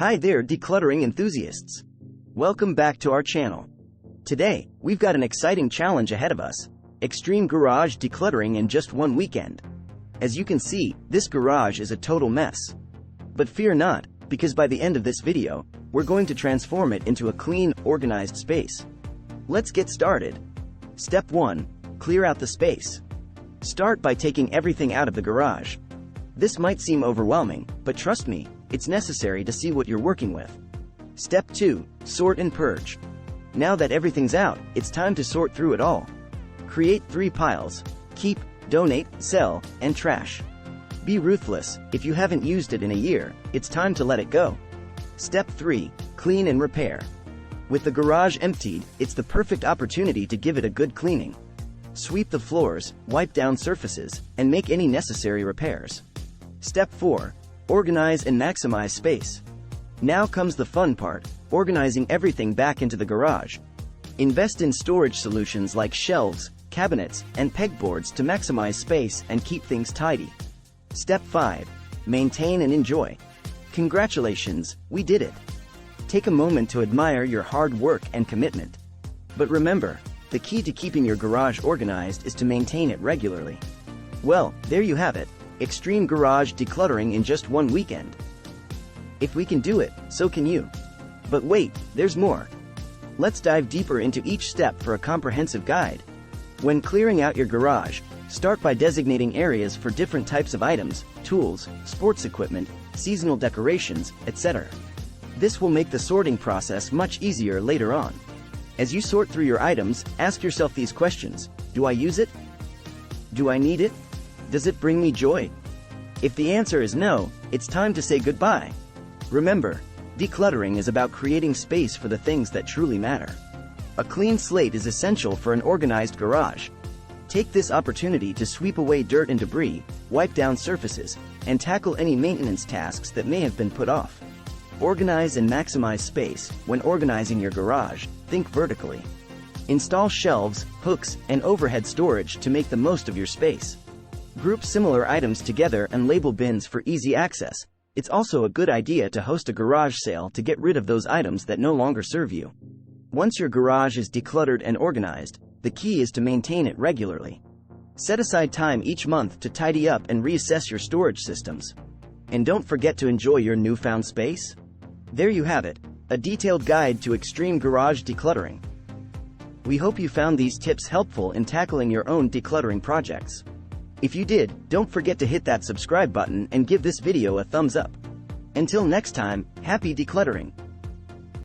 Hi there, decluttering enthusiasts. Welcome back to our channel. Today, we've got an exciting challenge ahead of us. Extreme garage decluttering in just one weekend. As you can see, this garage is a total mess. But fear not, because by the end of this video, we're going to transform it into a clean, organized space. Let's get started. Step 1. Clear out the space. Start by taking everything out of the garage. This might seem overwhelming, but trust me, it's necessary to see what you're working with. Step 2. Sort and purge. Now that everything's out, it's time to sort through it all. Create 3 piles: keep, donate, sell, and trash. Be ruthless. If you haven't used it in a year, it's time to let it go. Step 3. Clean and repair. With the garage emptied, it's the perfect opportunity to give it a good cleaning. Sweep the floors, wipe down surfaces, and make any necessary repairs. Step 4. Organize and maximize space. Now comes the fun part, organizing everything back into the garage. Invest in storage solutions like shelves, cabinets, and pegboards to maximize space and keep things tidy. Step 5. Maintain and enjoy. Congratulations, we did it. Take a moment to admire your hard work and commitment. But remember, the key to keeping your garage organized is to maintain it regularly. Well, there you have it. Extreme garage decluttering in just one weekend. If we can do it, so can you. But wait, there's more. Let's dive deeper into each step for a comprehensive guide. When clearing out your garage, start by designating areas for different types of items, tools, sports equipment, seasonal decorations, etc. This will make the sorting process much easier later on. As you sort through your items, ask yourself these questions: do I use it? Do I need it? Does it bring me joy? If the answer is no, it's time to say goodbye. Remember, decluttering is about creating space for the things that truly matter. A clean slate is essential for an organized garage. Take this opportunity to sweep away dirt and debris, wipe down surfaces, and tackle any maintenance tasks that may have been put off. Organize and maximize space. When organizing your garage, think vertically. Install shelves, hooks, and overhead storage to make the most of your space. Group similar items together and label bins for easy access. It's also a good idea to host a garage sale to get rid of those items that no longer serve you. Once your garage is decluttered and organized, the key is to maintain it regularly. Set aside time each month to tidy up and reassess your storage systems. And don't forget to enjoy your newfound space. There you have it, a detailed guide to extreme garage decluttering. We hope you found these tips helpful in tackling your own decluttering projects. If you did, don't forget to hit that subscribe button and give this video a thumbs up. Until next time, happy decluttering!